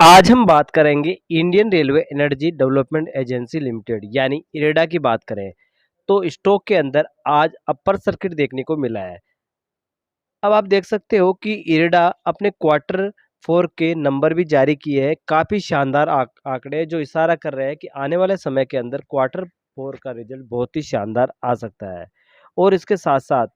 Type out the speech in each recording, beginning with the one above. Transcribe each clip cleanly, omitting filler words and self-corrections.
आज हम बात करेंगे Indian railway energy development agency limited यानी इरेडा की बात करें तो स्टॉक के अंदर आज अपर सर्किट देखने को मिला है। अब आप देख सकते हो कि इरेडा अपने क्वार्टर फोर के नंबर भी जारी किए हैं। काफ़ी शानदार आंकड़े जो इशारा कर रहे हैं कि आने वाले समय के अंदर क्वार्टर फोर का रिजल्ट बहुत ही शानदार आ सकता है। और इसके साथ साथ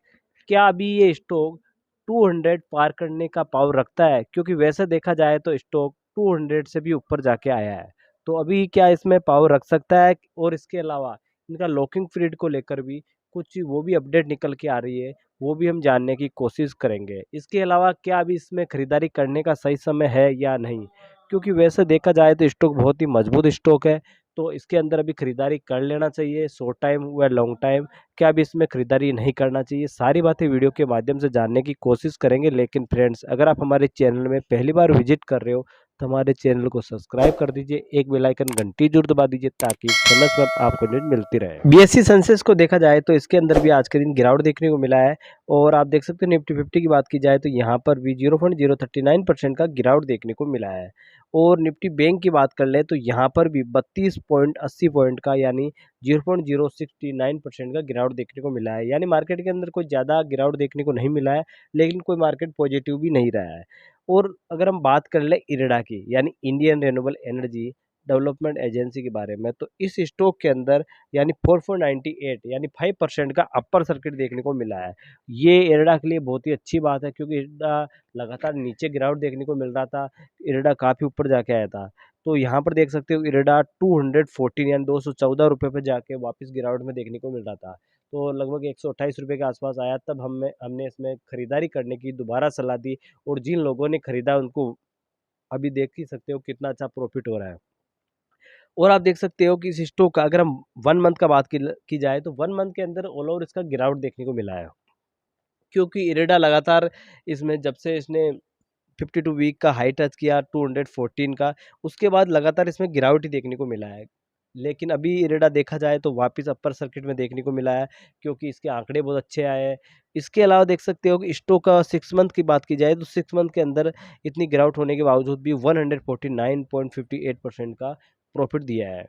क्या अभी ये स्टॉक 200 पार करने का पावर रखता है, क्योंकि वैसे देखा जाए तो स्टॉक 200 से भी ऊपर जाके आया है। तो अभी क्या इसमें पावर रख सकता है? और इसके अलावा इनका लॉकिंग पीरियड को लेकर भी कुछ वो भी अपडेट निकल के आ रही है, वो भी हम जानने की कोशिश करेंगे। इसके अलावा क्या अभी इसमें खरीदारी करने का सही समय है या नहीं? क्योंकि वैसे देखा जाए तो स्टॉक बहुत ही मजबूत स्टॉक है, तो इसके अंदर अभी खरीदारी कर लेना चाहिए शॉर्ट टाइम व लॉन्ग टाइम। क्या अभी इसमें खरीदारी नहीं करना चाहिए? सारी बातें वीडियो के माध्यम से जानने की कोशिश करेंगे। लेकिन फ्रेंड्स, अगर आप हमारे चैनल में पहली बार विजिट कर रहे हो तो हमारे चैनल को सब्सक्राइब कर दीजिए, एक बेल आइकन घंटी जरूर दबा दीजिए ताकि समय समय पर आपको न्यूज मिलती रहे। बीएससी सेंसेक्स को देखा जाए तो इसके अंदर भी आज के दिन गिरावट देखने को मिला है। और आप देख सकते हो निफ्टी 50 की बात की जाए तो यहाँ पर भी 0.039% का गिरावट देखने को मिला है। और निफ्टी बैंक की बात कर ले तो यहाँ पर भी 32.80 पॉइंट का यानी 0.069% का गिरावट देखने को मिला है। यानी मार्केट के अंदर कोई ज़्यादा गिरावट देखने को नहीं मिला है, लेकिन कोई मार्केट पॉजिटिव भी नहीं रहा है। और अगर हम बात कर ले इरेडा की यानी Indian renewable energy development agency के बारे में, तो इस स्टॉक के अंदर यानी 4.98 यानी 5% का अपर सर्किट देखने को मिला है। ये इरेडा के लिए बहुत ही अच्छी बात है, क्योंकि इरेडा लगातार नीचे गिरावट देखने को मिल रहा था। इरेडा काफ़ी ऊपर जाके आया था। तो यहाँ पर देख सकते हो इरेडा 214 यानी 214 रुपये पे जाके वापस गिरावट में देखने को मिल रहा था। तो लगभग 128 रुपये के आसपास आया, तब हमने इसमें खरीदारी करने की दोबारा सलाह दी। और जिन लोगों ने खरीदा उनको अभी देख ही सकते हो कितना अच्छा प्रॉफिट हो रहा है। और आप देख सकते हो कि इस स्टॉक का अगर हम 1 मंथ का बात की जाए तो 1 मंथ के अंदर ऑल ओवर इसका गिरावट देखने को मिला है। क्योंकि इरेडा लगातार इसमें जब से इसने 52 वीक का हाई टच किया 214 का, उसके बाद लगातार इसमें गिरावट ही देखने को मिला है। लेकिन अभी इरेडा देखा जाए तो वापस अपर सर्किट में देखने को मिला है, क्योंकि इसके आंकड़े बहुत अच्छे आए हैं। इसके अलावा देख सकते हो कि स्टॉक का 6 मंथ की बात की जाए तो 6 मंथ के अंदर इतनी गिरावट होने के बावजूद भी 149.58% का प्रॉफिट दिया है।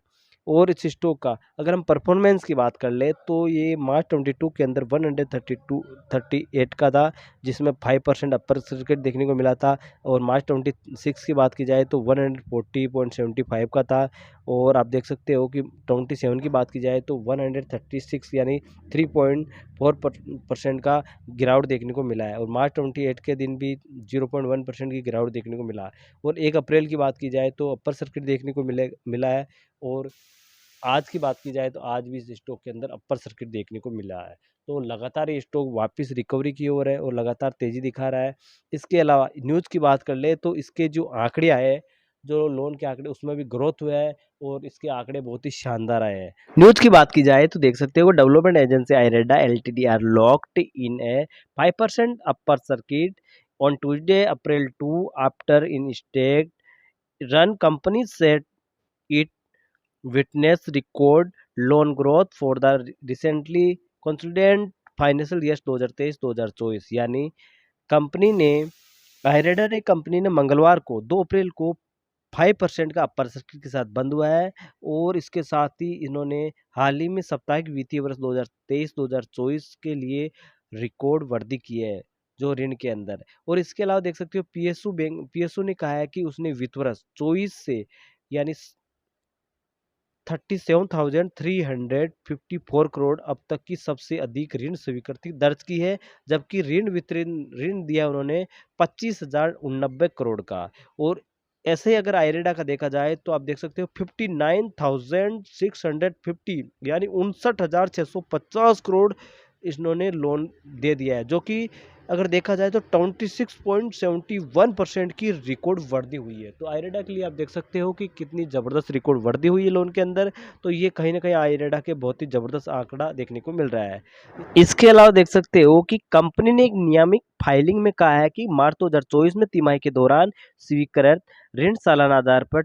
और इस स्टॉक का अगर हम परफॉर्मेंस की बात कर ले तो ये मार्च 22 के अंदर 138 का था, जिसमें 5% अपर सर्किट देखने को मिला था। और मार्च 26 की बात की जाए तो 140.75 का था। और आप देख सकते हो कि 27 की बात की जाए तो 136 यानी 3.4% का गिरावट देखने को मिला है। और मार्च 28 के दिन भी 0.1% की गिरावट देखने को मिला। और 1 अप्रैल की बात की जाए तो अपर सर्किट देखने को मिला है। और आज की बात की जाए तो आज भी इस स्टॉक के अंदर अपर सर्किट देखने को मिला है। तो लगातार ये स्टॉक वापस रिकवरी की ओर है और लगातार तेजी दिखा रहा है। इसके अलावा न्यूज़ की बात कर ले तो इसके जो आंकड़े आए हैं, जो लोन के आंकड़े, उसमें भी ग्रोथ हुआ है और इसके आंकड़े बहुत ही शानदार आए हैं। न्यूज़ की बात की जाए तो देख सकते हो development agency IREDA Ltd are locked in a 5% upper circuit on Tuesday April 2 after in state run company said it witnessed record loan growth for the recently consolidated financial year 2023-2024। यानी company ने आयरेडा ने company ने मंगलवार को 2 अप्रैल को 5% का upper circuit के साथ बंद हुआ है। और इसके साथ ही इन्होंने हाल ही में साप्ताहिक वित्तीय वर्ष 2023-2024 के लिए रिकॉर्ड वृद्धि की है जो ऋण के अंदर। और इसके अलावा देख सकते हो पीएसयू ने कहा है कि उसने वित्त वर्ष 24 से यानी 37,354 करोड़ अब तक की सबसे अधिक ऋण स्वीकृति दर्ज की है। जबकि ऋण दिया उन्होंने 25,089 करोड़ का। और ऐसे ही अगर आयरेडा का देखा जाए तो आप देख सकते हो 59,650 यानी 59,650 करोड़ इन्होंने लोन दे दिया है, जो कि अगर देखा जाए तो 26.71% की रिकॉर्ड वृद्धि हुई है। तो आयरेडा के लिए आप देख सकते हो कि कितनी ज़बरदस्त रिकॉर्ड वृद्धि हुई है लोन के अंदर। तो ये कहीं ना कहीं आयरेडा के बहुत ही ज़बरदस्त आंकड़ा देखने को मिल रहा है। इसके अलावा देख सकते हो कि कंपनी ने एक नियमित फाइलिंग में कहा है कि मार्च 2024 में तिमाही के दौरान स्वीकृत ऋण सालाना आधार पर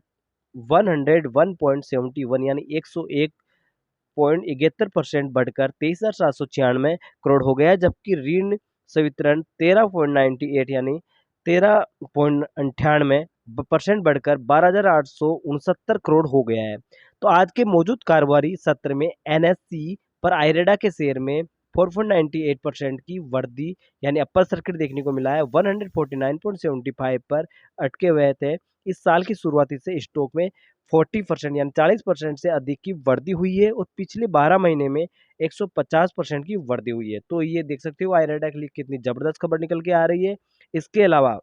101.71 यानी 101.71% बढ़कर 23,796 करोड़ हो गया है। जबकि ऋण संवितरण 13.98 यानी 13.98% बढ़कर 12,869 करोड़ हो गया है। तो आज के मौजूद कारोबारी सत्र में एनएसई पर आईरेडा के शेयर में 4.98% की वृद्धि यानी अपर सर्किट देखने को मिला है। 149.75 पर अटके हुए थे। इस साल की शुरुआती से स्टॉक में 40% यानी 40% से अधिक की वृद्धि हुई है और पिछले 12 महीने में 150% की वृद्धि हुई है। तो ये देख सकते हो आईरेडा के लिए कितनी जबरदस्त खबर निकल के आ रही है। इसके अलावा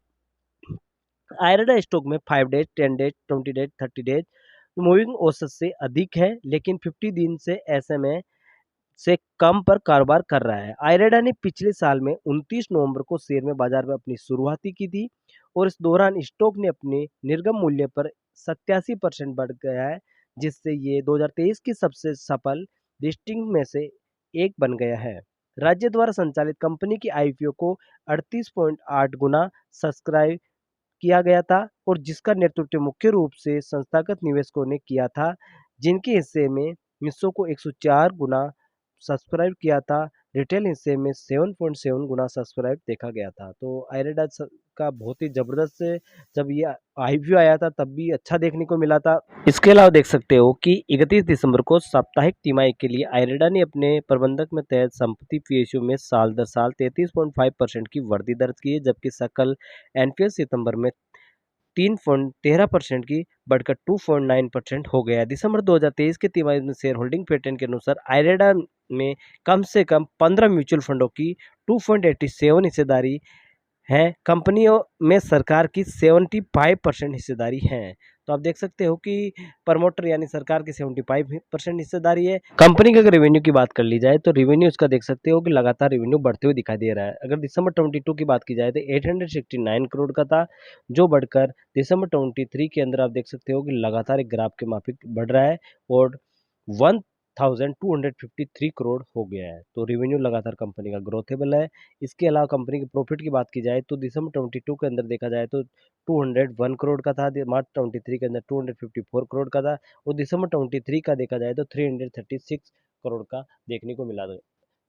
आईरेडा स्टॉक में 5 days, 10 days, 20 days, 30 days moving औसत से अधिक है, लेकिन 50 दिन से एसएमए से कम पर कारोबार कर रहा है। आईरेडा ने पिछले साल में 29 नवंबर को शेयर में बाजार में अपनी शुरुआती की थी और इस दौरान स्टॉक ने अपने निर्गम मूल्य पर 87% बढ़ गया है, जिससे ये 2023 की सबसे सफल लिस्टिंग में से एक बन गया है। राज्य द्वारा संचालित कंपनी की आईपीओ को 38.8 गुना सब्सक्राइब किया गया था और जिसका नेतृत्व मुख्य रूप से संस्थागत निवेशकों ने किया था, जिनके हिस्सों को 104 गुना सब्सक्राइब किया था। रिटेल हिस्से में 7.7 गुना सब्सक्राइब देखा गया था। तो आईरेडा का बहुत ही जबरदस्त से जब ये आईपीओ आया था तब भी अच्छा देखने को मिला था। इसके अलावा देख सकते हो कि 31 दिसंबर को साप्ताहिक तिमाही के लिए आईरेडा ने अपने प्रबंधक में तहत संपत्ति पीएसयू में साल दर साल 33.5% की वृद्धि दर्ज की है, जबकि सकल एनपीएस सितंबर में 3.13% की बढ़कर 2.9% हो गया। दिसंबर 2023 के तिमाही में शेयर होल्डिंग पैटर्न के अनुसार आईरेडा में कम से कम 15 म्यूचुअल फंडों की 2.87 हिस्सेदारी है। कंपनियों में सरकार की 75% हिस्सेदारी है। तो आप देख सकते हो कि प्रमोटर यानी सरकार की 75% हिस्सेदारी है। कंपनी के अगर रेवेन्यू की बात कर ली जाए तो रेवेन्यू इसका देख सकते हो कि लगातार रेवेन्यू बढ़ते हुए दिखाई दे रहा है। अगर दिसंबर 22 की बात की जाए तो 869 करोड़ का था, जो बढ़कर दिसंबर 23 के अंदर आप देख सकते हो कि लगातार एक ग्राफ के माफिक बढ़ रहा है और 1253 करोड़ हो गया है। तो रेवेन्यू लगातार कंपनी का ग्रोथेबल है। इसके अलावा कंपनी के प्रॉफिट की बात की जाए तो दिसंबर 22 के अंदर देखा जाए तो 201 करोड़ का था, मार्च 23 के अंदर 254 करोड़ का था और दिसंबर 23 का देखा जाए तो 336 करोड़ का देखने को मिला था।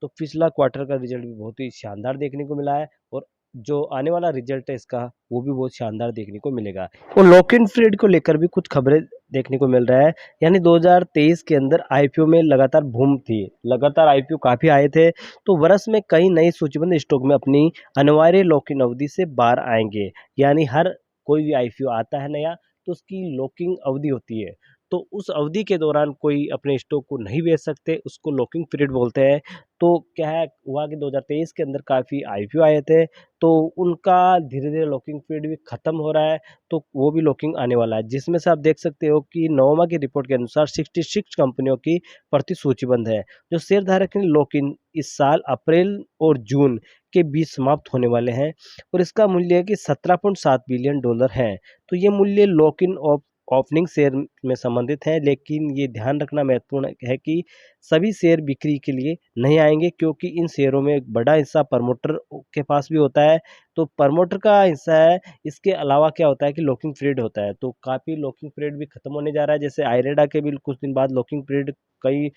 तो पिछला क्वार्टर का रिजल्ट भी बहुत ही शानदार देखने को मिला है और जो आने वाला रिजल्ट है इसका वो भी बहुत शानदार देखने को मिलेगा। और लॉक इन पीरियड को लेकर भी कुछ खबरें देखने को मिल रहा है, यानी 2023 के अंदर आईपीओ में लगातार बूम थी, लगातार आईपीओ काफी आए थे। तो वर्ष में कई नए सूचीबद्ध स्टॉक में अपनी अनिवार्य लॉक इन अवधि से बाहर आएंगे, यानी हर कोई भी आईपीओ आता है नया तो उसकी लॉकिंग अवधि होती है। तो उस अवधि के दौरान कोई अपने स्टॉक को नहीं बेच सकते, उसको लॉकिंग पीरियड बोलते हैं। तो क्या है हुआ कि 2023 के अंदर काफ़ी आईपीओ आए थे, तो उनका धीरे-धीरे लॉकिंग पीरियड भी खत्म हो रहा है, तो वो भी लॉकिंग आने वाला है। जिसमें से आप देख सकते हो कि नवमा की रिपोर्ट के अनुसार 66 कंपनियों की प्रति सूचीबद्ध है, जो शेयरधारक ने लॉक-इन इस साल अप्रैल और जून के बीच समाप्त होने वाले हैं और इसका मूल्य है कि $17.7 बिलियन है। तो ये मूल्य लॉक-इन ऑफ ओपनिंग शेयर में संबंधित है, लेकिन ये ध्यान रखना महत्वपूर्ण है कि सभी शेयर बिक्री के लिए नहीं आएंगे, क्योंकि इन शेयरों में एक बड़ा हिस्सा प्रमोटर के पास भी होता है। तो प्रमोटर का हिस्सा है। इसके अलावा क्या होता है कि लॉकिंग पीरियड होता है, तो काफ़ी लॉकिंग पीरियड भी खत्म होने जा रहा है। जैसे आईरेडा के भी कुछ दिन बाद लॉकिंग पीरियड कई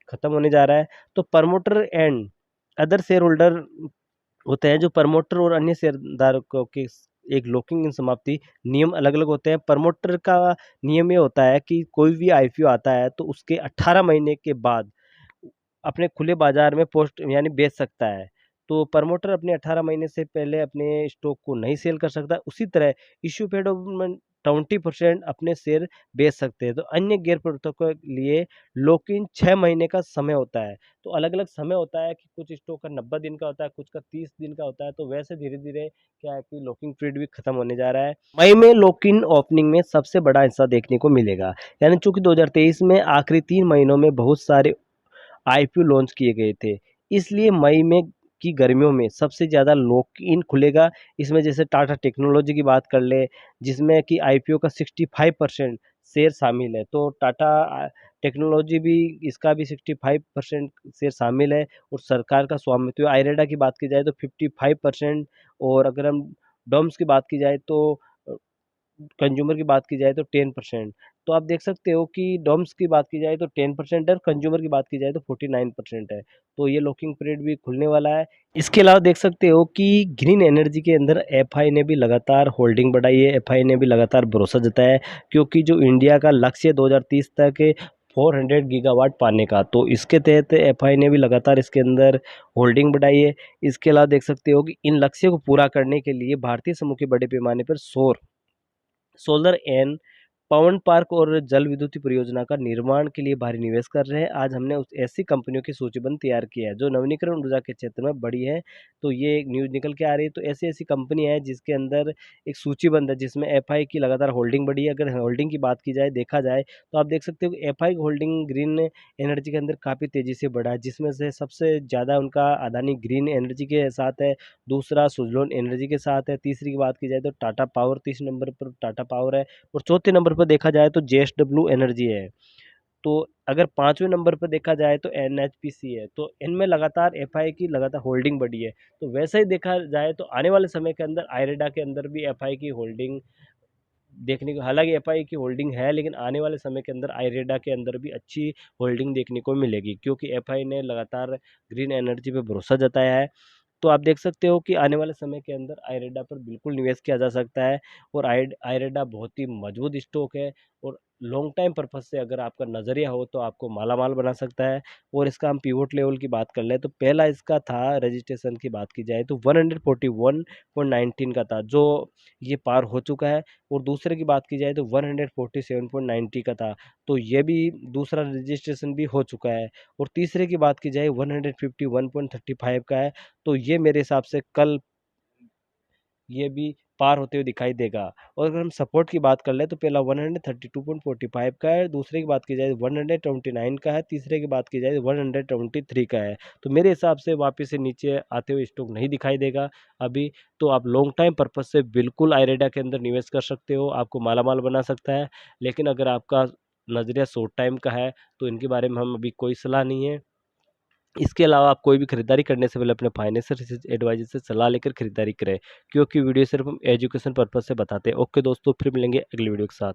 खत्म होने जा रहा है। तो promoter and other share holder होते हैं, जो प्रमोटर और अन्य शेयरधारकों के एक लॉकिंग इन समाप्ति नियम अलग-अलग होते हैं। प्रमोटर का नियम ये होता है कि कोई भी आईपीओ आता है तो उसके 18 महीने के बाद अपने खुले बाजार में पोस्ट यानी बेच सकता है। तो प्रमोटर अपने 18 महीने से पहले अपने स्टॉक को नहीं सेल कर सकता। उसी तरह इश्यू पीरियड ऑफ 20% अपने शेयर बेच सकते हैं। तो अन्य गैर प्रवर्तकों के लिए लॉक इन 6 महीने का समय होता है। तो अलग-अलग समय होता है कि कुछ स्टॉक का 90 दिन का होता है, कुछ का 30 दिन का होता है। तो वैसे धीरे-धीरे क्या है कि लॉकिंग पीरियड भी खत्म होने जा रहा है। मई में लॉक इन ओपनिंग में सबसे बड़ा हिस्सा देखने को मिलेगा। यानी चूँकि 2023 में आखिरी 3 महीनों में बहुत सारे आईपीओ लॉन्च किए गए थे। इसलिए मई में की गर्मियों में सबसे ज़्यादा लॉक इन खुलेगा। इसमें जैसे टाटा टेक्नोलॉजी की बात कर लें, जिसमें कि आईपीओ का 65% शेयर शामिल है। तो टाटा टेक्नोलॉजी भी इसका भी 65% शेयर शामिल है और सरकार का स्वामित्व। आईरेडा की बात की जाए तो 55% और अगर हम डॉम्स की बात की जाए तो कंज्यूमर की बात की जाए तो 10%। तो आप देख सकते हो कि डॉम्स की बात की जाए तो 10% है और कंज्यूमर की बात की जाए तो 49% है। तो ये लॉकिंग पीरियड भी खुलने वाला है। इसके अलावा देख सकते हो कि ग्रीन एनर्जी के अंदर एफआई ने भी लगातार होल्डिंग बढ़ाई है, एफआई ने भी लगातार भरोसा जताया है, क्योंकि जो इंडिया का लक्ष्य 2030 तक 400 गीगावाट पाने का, तो इसके तहत एफआई ने भी लगातार इसके अंदर होल्डिंग बढ़ाई है। इसके अलावा देख सकते हो कि इन लक्ष्यों को पूरा करने के लिए भारतीय समूह के बड़े पैमाने पर सोलर एन पवन पार्क और जल विद्युत परियोजना का निर्माण के लिए भारी निवेश कर रहे हैं। आज हमने उस ऐसी कंपनियों की सूचीबद्ध तैयार की है जो नवीनीकरण ऊर्जा के क्षेत्र में बड़ी है। तो ये एक न्यूज़ निकल के आ रही है। तो ऐसी ऐसी कंपनी है जिसके अंदर एक सूचीबद्ध है, जिसमें एफआई की लगातार होल्डिंग बढ़ी है। अगर होल्डिंग की बात की जाए, देखा जाए, तो आप देख सकते हो कि एफआई की होल्डिंग ग्रीन एनर्जी के अंदर काफ़ी तेज़ी से बढ़ा है, जिसमें से सबसे ज़्यादा उनका अदानी ग्रीन एनर्जी के साथ है, दूसरा सुजलोन एनर्जी के साथ है, तीसरी की बात की जाए तो टाटा पावर, तीसरे नंबर पर टाटा पावर है, और चौथे नंबर पर देखा जाए तो जेएसडब्ल्यू एनर्जी है। तो अगर पाँचवें नंबर पर देखा जाए तो एनएचपीसी है। तो इनमें लगातार एफआई की लगातार होल्डिंग बढ़ी है। तो वैसे ही देखा जाए तो आने वाले समय के अंदर आईरेडा के अंदर भी एफआई की होल्डिंग देखने को, हालांकि एफआई की होल्डिंग है, लेकिन आने वाले समय के अंदर आईरेडा के अंदर भी अच्छी होल्डिंग देखने को मिलेगी, क्योंकि एफआई ने लगातार ग्रीन एनर्जी पे भरोसा जताया है। तो आप देख सकते हो कि आने वाले समय के अंदर आईरेडा पर बिल्कुल निवेश किया जा सकता है, और आईरेडा बहुत ही मजबूत स्टॉक है, और लॉन्ग टाइम पर्पज से अगर आपका नज़रिया हो तो आपको मालामाल बना सकता है। और इसका हम पिवोट लेवल की बात कर लें तो पहला इसका था, रजिस्ट्रेशन की बात की जाए तो 141.19 का था, जो ये पार हो चुका है। और दूसरे की बात की जाए तो 147.90 का था, तो ये भी दूसरा रजिस्ट्रेशन भी हो चुका है। और तीसरे की बात की जाए 151.35 का है, तो ये मेरे हिसाब से कल ये भी पार होते हुए दिखाई देगा। और अगर हम सपोर्ट की बात कर ले तो पहला 132.45 का है, दूसरे की बात की जाए 129 का है, तीसरे की बात की जाए 123 का है। तो मेरे हिसाब से वापस से नीचे आते हुए स्टॉक नहीं दिखाई देगा अभी। तो आप लॉन्ग टाइम पर्पज से बिल्कुल आईरेडा के अंदर निवेश कर सकते हो, आपको मालामाल बना सकता है। लेकिन अगर आपका नज़रिया शॉर्ट टाइम का है तो इनके बारे में हम अभी कोई सलाह नहीं है। इसके अलावा आप कोई भी खरीदारी करने से पहले अपने फाइनेंशियल एडवाइजर से सलाह लेकर खरीदारी करें, क्योंकि वीडियो सिर्फ हम एजुकेशन पर्पज से बताते हैं। ओके दोस्तों, फिर मिलेंगे अगली वीडियो के साथ।